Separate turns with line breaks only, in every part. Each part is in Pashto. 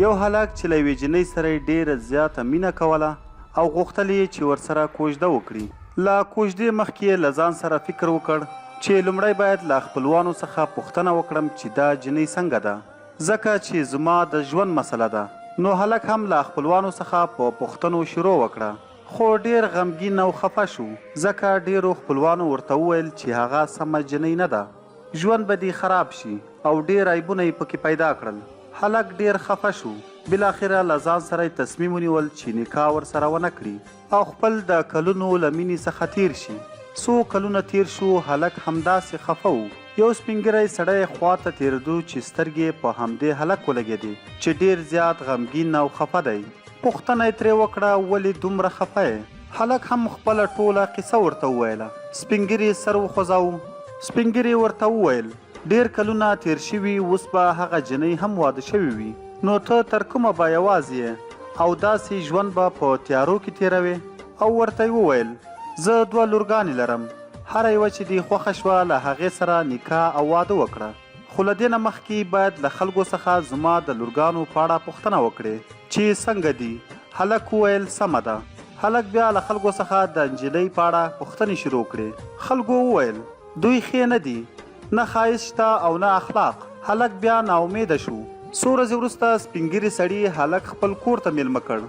یو هلک چې له یوې جنۍ سره یې ډېره زیاته مینه کوله او غوښتل یې چې ورسره کوژده وکړي. له کوژدې مخکې یې له ځان سره فکر وکړ چې لومړی باید له خپلوانو څخه پوښتنه وکړم چې دا جنۍ څنګه ده، ځکه چې زما د ژوند مسله ده. نو هلک هم له خپلوانو څخه په پوښتنو شروع وکړه، خو ډېر غمګین او خفه شو ځکه ډېرو خپلوانو ورته وویل چې هغه سمه جنۍ نه ده، ژوند به دې خراب شي او ډېر عیبونه یې پکې پیدا کړل. هلک ډېر خفه شو، بالاخره له ځان سره یې تصمیم ونیول چې نکاح ورسره ونه کړي او خپل د کلونو له مینې څخه تیر شي. څو کلونه تیر شو، هلک همداسې خفه و. یو سپینګیری سړی خواته تېرېدو چې سترګې په همدې هلک ولګېدې چې ډېر زیات غمګین او خفه دی. پوښتنه یې ترې وکړه ولې دومره خفه یې؟ هلک هم خپله ټوله قصه ورته وویله. سپینګیري سر وخوځاوه. سپینګیري ورته وویل ډېر کلونه تیر شوي، اوس به هغه جنۍ هم واده شوې وي، نو ته تر کومه به یوازې یې او داسې ژوند به په تیارو کې تېروې؟ او ورته یې وویل زه 2 لورګانې لرم، هره یوه چې دې خوښه شوه له هغې سره نکاح او واده وکړه، خو له دې نه مخکې باید له خلکو څخه زما د لورګانو په اړه پوښتنه وکړې چې څنګه دي. هلک وویل سمه ده. هلک بیا له خلکو څخه د نجلۍ په اړه پوښتنې شروع کړې. خلکو وویل دوی ښې نه دي، نه ښایست شته او نه اخلاق. هلک بیا ناامیده شو. څو ورځې وروسته سپینګیري سړي هلک خپل کور ته میلمه کړ.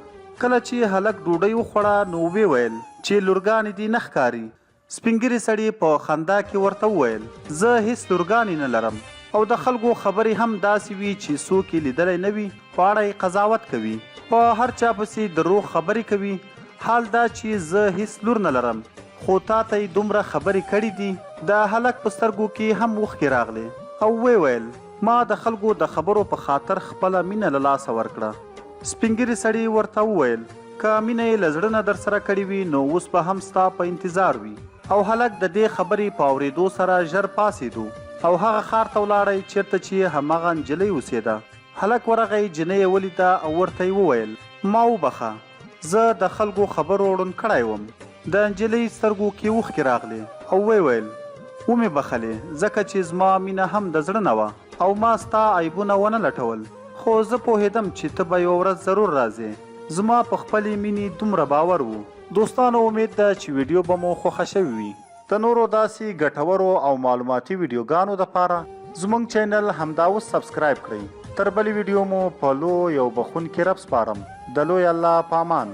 کله چې هلک ډوډۍ وخوړه نو ویې ویل چې لورګانې دي نه ښکاري. سپینګیري سړي په خندا کې ورته وویل زه هیڅ لورګانې نه لرم او د خلکو خبرې هم داسې وي چې څوک یې لیدلی نه وي، په اړه یې قضاوت کوي، په هر چا پسې دروغ خبرې کوي. حال دا چې زه هیڅ لور نه لرم، خو تا ته یې دومره خبرې کړي دي. د هلک په سترګو کې هم اوښکې راغلې او ویې ویل ما د خلکو د خبرو په خاطر خپله مینه له لاسه ورکړه. سپینګیري سړي ورته وویل که مینه یې له زړه نه در سره کړې وي نو اوس به هم ستا په انتظار وي. او هلک د دې خبرې په اورېدو سره ژر پاڅېدو او هغه ښار ته ولاړی چېرته چې هماغه نجلۍ اوسېده. هلک ورغی، جنۍ یې ولیده او ورته یې وویل ما وبخه، زه د خلکو خبرو ړوند کړی وم. د نجلۍ سترګو کې اوښکې راغلې او ویې ویل ومې بخلې ځکه چې زما مینه هم د زړه نه وه او ما ستا عیبونه ونه لټول، خو زه پوهېدم چې ته به یوه ورځ ضرور راځې. زما په خپلې مینې دومره باور و. دوستانو امید ده چې ویډیو به مو خوښه شوې وي. د نورو داسې ګټورو او معلوماتي ویډیوګانو دپاره زموږ چینل همدا اوس سبسکرایب کړئ. تر بلې ویډیو مو په لوی او بخښونکي رب سپارم. د لوی الله په امان.